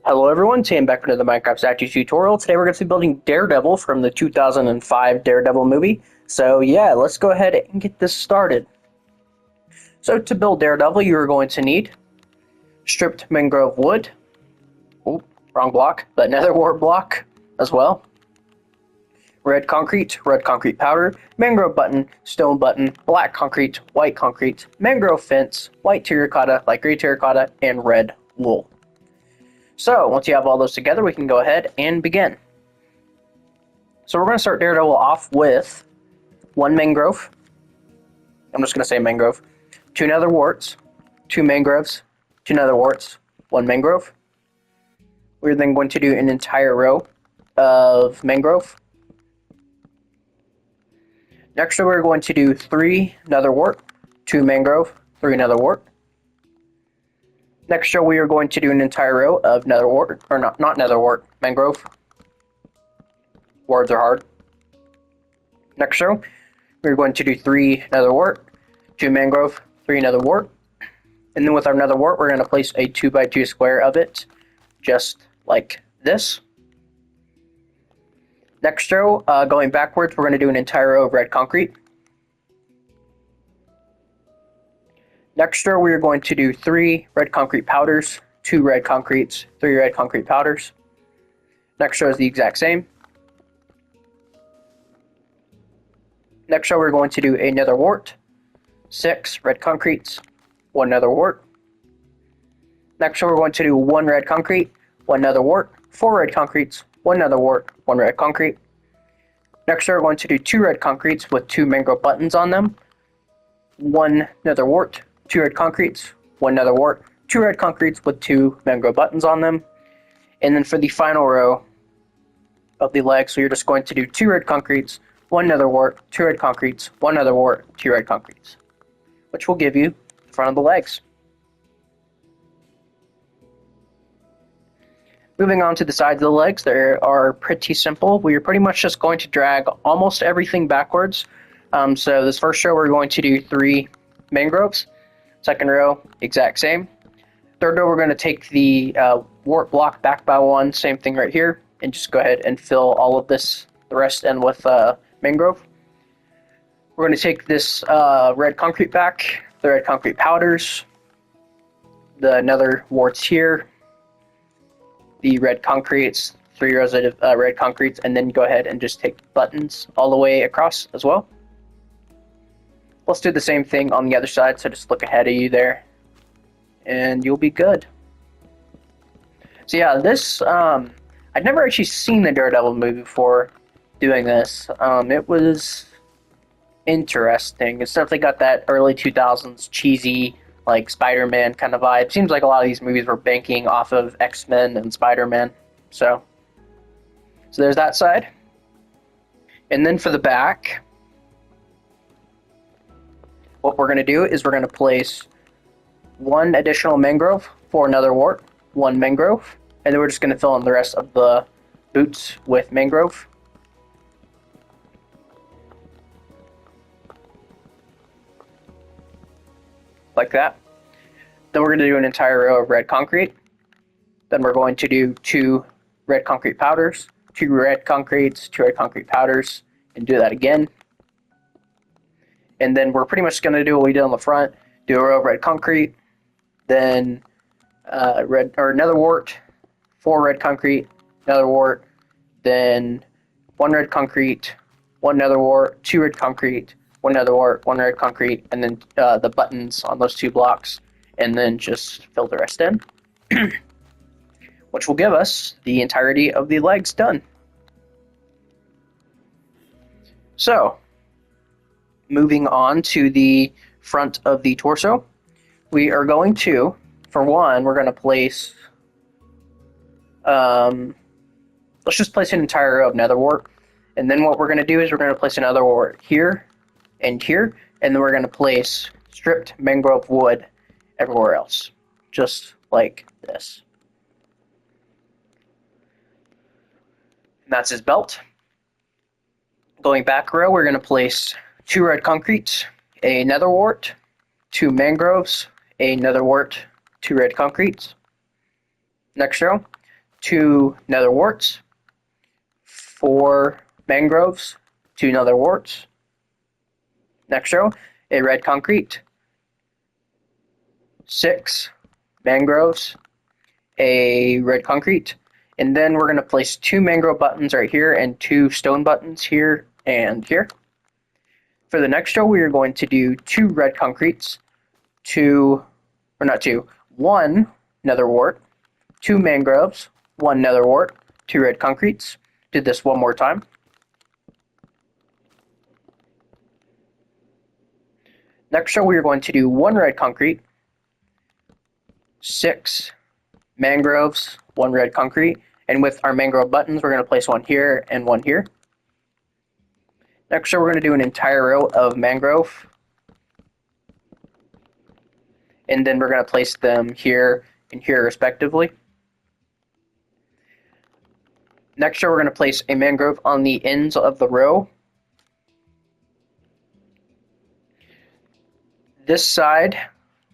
Hello everyone, Tim back with another Minecraft statue tutorial. Today we're going to be building Daredevil from the 2005 Daredevil movie. So yeah, let's go ahead and get this started. So to build Daredevil, you are going to need stripped mangrove wood. Oh, wrong block, but nether wart block as well. Red concrete powder, mangrove button, stone button, black concrete, white concrete, mangrove fence, white terracotta, light gray terracotta, and red wool. So, once you have all those together, we can go ahead and begin. So we're going to start Daredevil off with one mangrove. I'm just going to say mangrove. Two nether warts, two mangroves, two nether warts, one mangrove. We're then going to do an entire row of mangrove. Next, we're going to do three nether wart, two mangrove, three nether wart. Next row, we are going to do an entire row of nether wart, or not nether wart, mangrove. Words are hard. Next row, we're going to do three nether wart, two mangrove, three nether wart. And then with our nether wart, we're going to place a 2x2 square of it, just like this. Next row, going backwards, we're going to do an entire row of red concrete. Next row, we are going to do three red concrete powders, two red concretes, three red concrete powders. Next row is the exact same. Next row, we're going to do a nether wart, six red concretes, one nether wart. Next row, we're going to do one red concrete, one nether wart, four red concretes, one nether wart, one red concrete. Next row, we're going to do two red concretes with two mangrove buttons on them, one nether wart, two red concretes, one nether wart, two red concretes with two mangrove buttons on them. And then for the final row of the legs, so you're just going to do two red concretes, one nether wart, two red concretes, one nether wart, two red concretes, which will give you the front of the legs. Moving on to the sides of the legs, they are pretty simple. We are pretty much just going to drag almost everything backwards. So this first row, we're going to do three mangroves. Second row, exact same. Third row, we're going to take the wart block back by one, same thing right here, and just go ahead and fill all of this, the rest in with mangrove. We're going to take this red concrete back, the red concrete powders, the nether warts here, the red concretes, three rows of red concretes, and then go ahead and just take buttons all the way across as well. Let's do the same thing on the other side, so just look ahead of you there, and you'll be good. So yeah, this, I'd never actually seen the Daredevil movie before doing this. It was interesting. It's definitely got that early 2000s cheesy, like Spider-Man kind of vibe. Seems like a lot of these movies were banking off of X-Men and Spider-Man. So there's that side. And then for the back, what we're going to do is we're going to place one additional mangrove for another wart, one mangrove, and then we're just going to fill in the rest of the boots with mangrove. Like that. Then we're going to do an entire row of red concrete. Then we're going to do two red concrete powders, two red concretes, two red concrete powders, and do that again. And then we're pretty much going to do what we did on the front, do a row of red concrete, then nether wart, four red concrete, nether wart, then one red concrete, one nether wart, two red concrete, one nether wart, one red concrete, and then the buttons on those two blocks, and then just fill the rest in, which will give us the entirety of the legs done. So, moving on to the front of the torso, we are going to, for one, we're going to place, let's just place an entire row of nether wart, and then what we're going to do is we're going to place another wart here and here, and then we're going to place stripped mangrove wood everywhere else, just like this. And that's his belt. Going back row, we're going to place two red concretes, a nether wart, two mangroves, a nether wart, two red concretes. Next row, 2 nether warts, 4 mangroves, 2 nether warts. Next row, a red concrete, 6 mangroves, a red concrete, and then we're going to place 2 mangrove buttons right here and 2 stone buttons here and here. For the next row, we are going to do 2 red concretes, 1 nether wart, 2 mangroves, 1 nether wart, 2 red concretes. Do this one more time. Next row, we are going to do 1 red concrete, 6 mangroves, 1 red concrete, and with our mangrove buttons, we're going to place 1 here and 1 here. Next row, we're going to do an entire row of mangrove, and then we're going to place them here and here respectively. Next row, we're going to place a mangrove on the ends of the row. This side,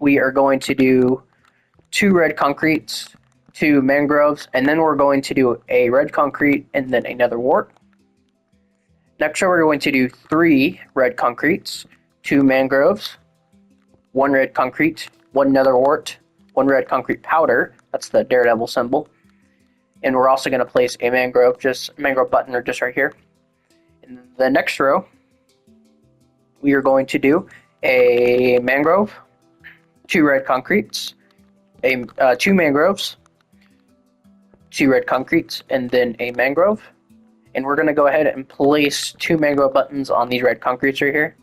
we are going to do 2 red concretes, 2 mangroves, and then we're going to do a red concrete and then another wart. Next row, we're going to do 3 red concretes, 2 mangroves, 1 red concrete, 1 nether wart, 1 red concrete powder. That's the Daredevil symbol. And we're also going to place a mangrove button or just right here. In the next row, we are going to do a mangrove, 2 red concretes, 2 mangroves, 2 red concretes, and then a mangrove. And we're going to go ahead and place 2 mangrove buttons on these red concretes right here.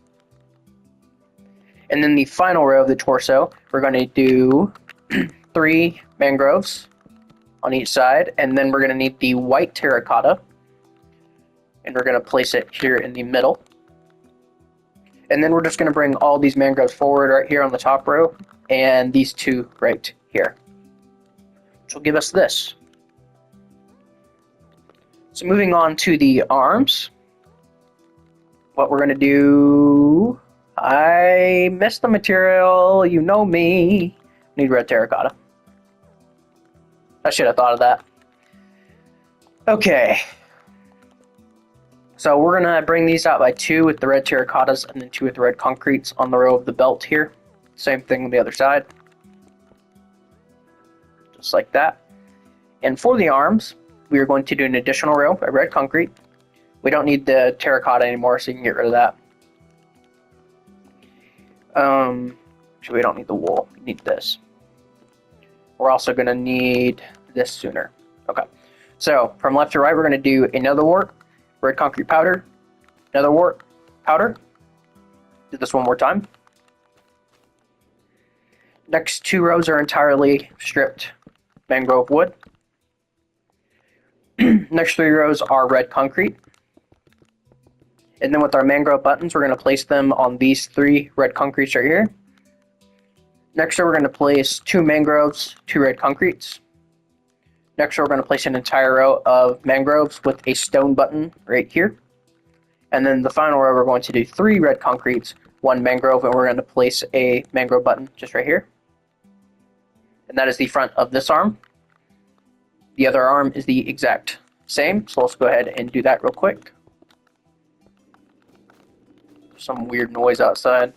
And then the final row of the torso, we're going to do 3 mangroves on each side, and then we're going to need the white terracotta, and we're going to place it here in the middle. And then we're just going to bring all these mangroves forward right here on the top row, and these 2 right here, which will give us this. So moving on to the arms, what we're going to do, I missed the material, you know me, need red terracotta. I should have thought of that. Okay. So we're going to bring these out by 2 with the red terracottas and then 2 with the red concretes on the row of the belt here. Same thing on the other side. Just like that. And for the arms, we are going to do an additional row of red concrete. We don't need the terracotta anymore, so you can get rid of that. Actually, we don't need the wool. We need this. We're also going to need this sooner. Okay. So from left to right, we're going to do another wart, red concrete powder, another wart, powder. Do this one more time. Next 2 rows are entirely stripped mangrove wood. Next 3 rows are red concrete. And then with our mangrove buttons, we're going to place them on these 3 red concretes right here. Next row, we're going to place 2 mangroves, 2 red concretes. Next row, we're going to place an entire row of mangroves with a stone button right here. And then the final row, we're going to do 3 red concretes, 1 mangrove, and we're going to place a mangrove button just right here. And that is the front of this arm. The other arm is the exact same, so let's go ahead and do that real quick. Some weird noise outside.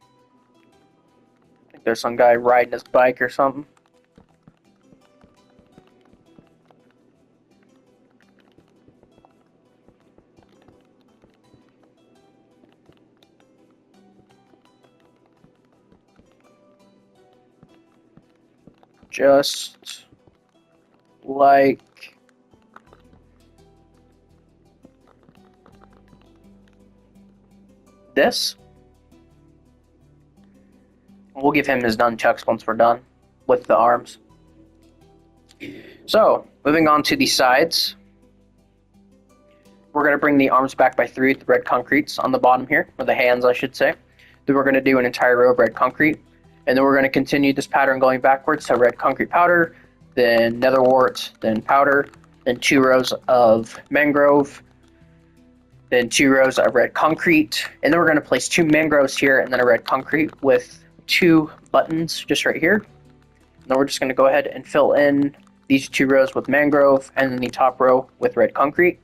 I think there's some guy riding his bike or something. Just like this. We'll give him his nunchucks once we're done with the arms. So, moving on to the sides. We're going to bring the arms back by 3 with the red concretes on the bottom here, or the hands I should say. Then we're going to do an entire row of red concrete. And then we're going to continue this pattern going backwards. So red concrete powder, then nether wart, then powder, then 2 rows of mangrove, then 2 rows of red concrete. And then we're going to place 2 mangroves here and then a red concrete with 2 buttons just right here. And then we're just going to go ahead and fill in these 2 rows with mangrove, and then the top row with red concrete.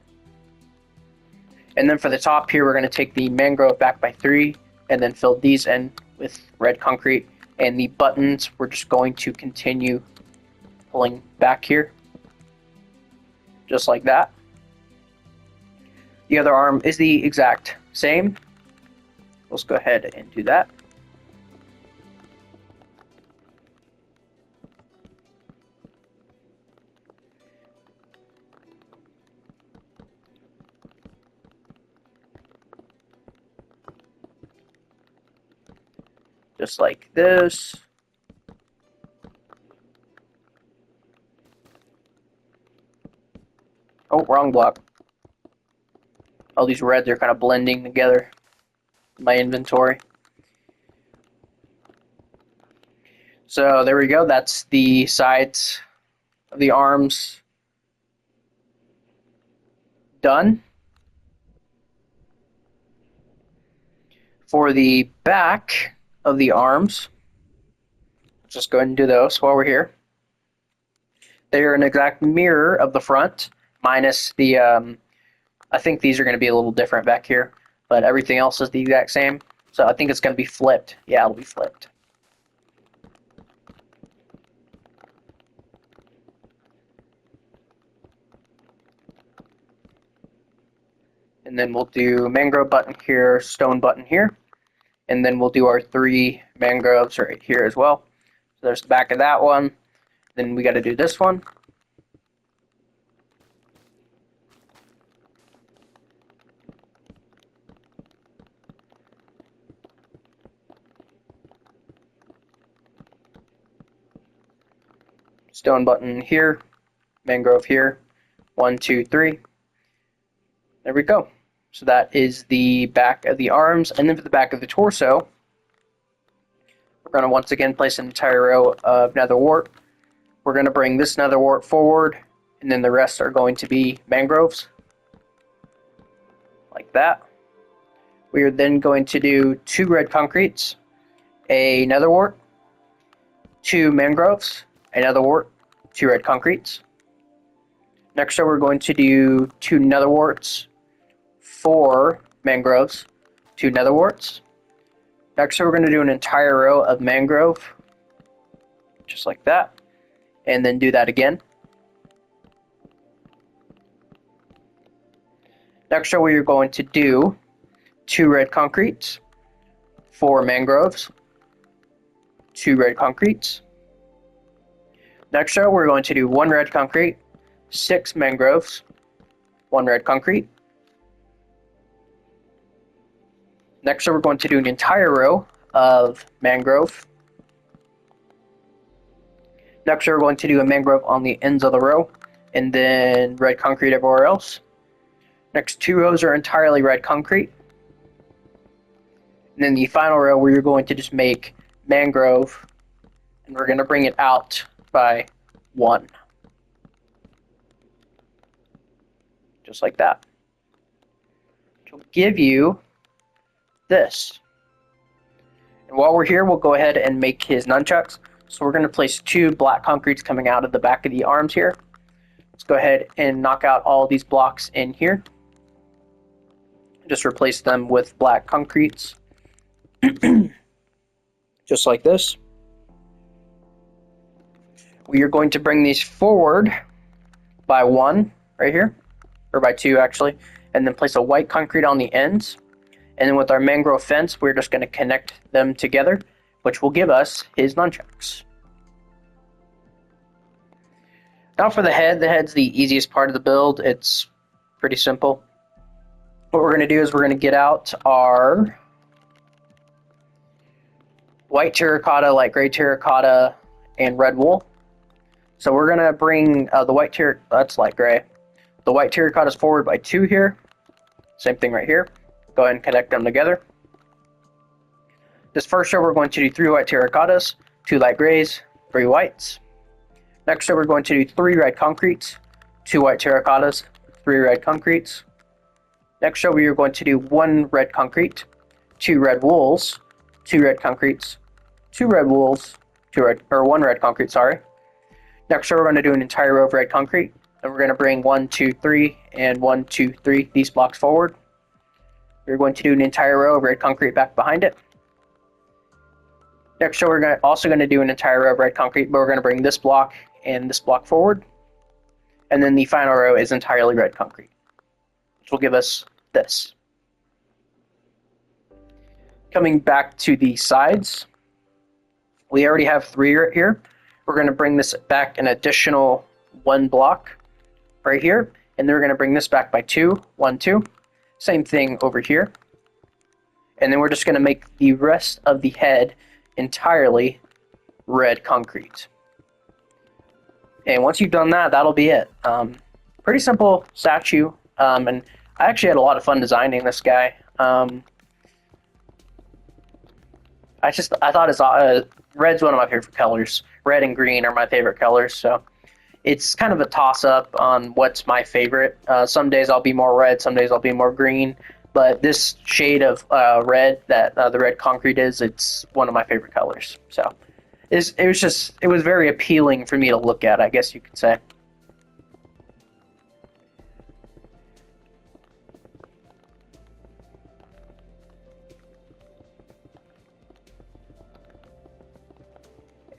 And then for the top here, we're going to take the mangrove back by 3, and then fill these in with red concrete. And the buttons, we're just going to continue pulling back here, just like that. The other arm is the exact same. Let's go ahead and do that. Just like this. Oh, wrong block. All these reds are kind of blending together in my inventory. So there we go. That's the sides of the arms done. For the back of the arms, let's just go ahead and do those while we're here. They are an exact mirror of the front, minus the, I think these are going to be a little different back here, but everything else is the exact same. So I think it's going to be flipped. Yeah, it'll be flipped. And then we'll do mangrove button here, stone button here. And then we'll do our 3 mangroves right here as well. So there's the back of that one. Then we got to do this one. Stone button here, mangrove here. 1, 2, 3. There we go. So that is the back of the arms. And then for the back of the torso, we're going to once again place an entire row of nether wart. We're going to bring this nether wart forward, and then the rest are going to be mangroves. Like that. We are then going to do 2 red concretes, a nether wart, 2 mangroves, a nether wart, 2 red concretes. Next up, we're going to do 2 nether warts, 4 mangroves, 2 nether warts. Next, we're going to do an entire row of mangrove, just like that, and then do that again. Next, we are going to do 2 red concretes, 4 mangroves, 2 red concretes. Next, we're going to do 1 red concrete, 6 mangroves, 1 red concrete. Next, we're going to do an entire row of mangrove. Next, we're going to do a mangrove on the ends of the row, and then red concrete everywhere else. Next 2 rows are entirely red concrete. And then the final row, we're going to just make mangrove, and we're going to bring it out by 1. Just like that. Which will give you this. And while we're here, we'll go ahead and make his nunchucks. So we're going to place 2 black concretes coming out of the back of the arms here. Let's go ahead and knock out all these blocks in here. Just replace them with black concretes. Just like this. We are going to bring these forward by 1 right here, or by 2 actually, and then place a white concrete on the ends. And then with our mangrove fence, we're just going to connect them together, which will give us his nunchucks. Now for the head. The head's the easiest part of the build. It's pretty simple. What we're going to do is we're going to get out our white terracotta, light gray terracotta, and red wool. So we're going to bring the white terracotta, that's light gray. The white terracotta is forward by 2 here. Same thing right here. Go ahead and connect them together. This first row, we're going to do 3 white terracottas, 2 light grays, 3 whites. Next row, we're going to do 3 red concretes, 2 white terracottas, 3 red concretes. Next row, we are going to do 1 red concrete, 2 red wools, 2 red concretes, 2 red wools, 1 red concrete, sorry. Next row, we're going to do an entire row of red concrete. And we're going to bring 1, 2, 3, and 1, 2, 3 these blocks forward. We're going to do an entire row of red concrete back behind it. Next row, we're also going to do an entire row of red concrete, but we're going to bring this block and this block forward. And then the final row is entirely red concrete, which will give us this. Coming back to the sides, we already have 3 right here. We're going to bring this back an additional 1 block right here, and then we're going to bring this back by 2, 1, 2. Same thing over here. And then we're just going to make the rest of the head entirely red concrete. And once you've done that, that'll be it. Pretty simple statue, and I actually had a lot of fun designing this guy. I thought it's red's one of my favorite colors. Red and green are my favorite colors, so it's kind of a toss-up on what's my favorite. Some days I'll be more red, some days I'll be more green, but this shade of red that the red concrete is, it's one of my favorite colors. So it was very appealing for me to look at, I guess you could say.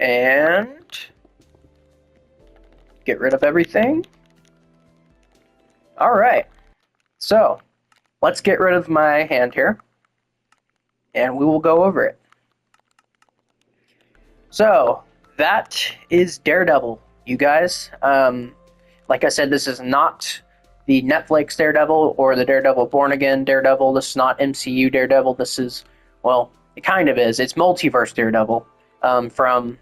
And get rid of everything. All right, so let's get rid of my hand here, and we will go over it. So that is Daredevil, you guys. Like I said, this is not the Netflix Daredevil or the Daredevil Born Again Daredevil. This is not MCU Daredevil. This is, well, it kind of is. It's multiverse Daredevil from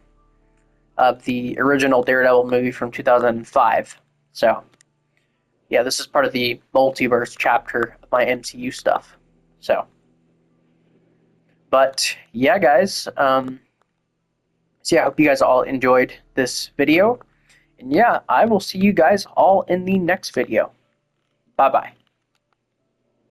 the original Daredevil movie from 2005. So, yeah, this is part of the multiverse chapter of my MCU stuff. So, but yeah, guys. So yeah, I hope you guys all enjoyed this video. And yeah, I will see you guys all in the next video. Bye-bye.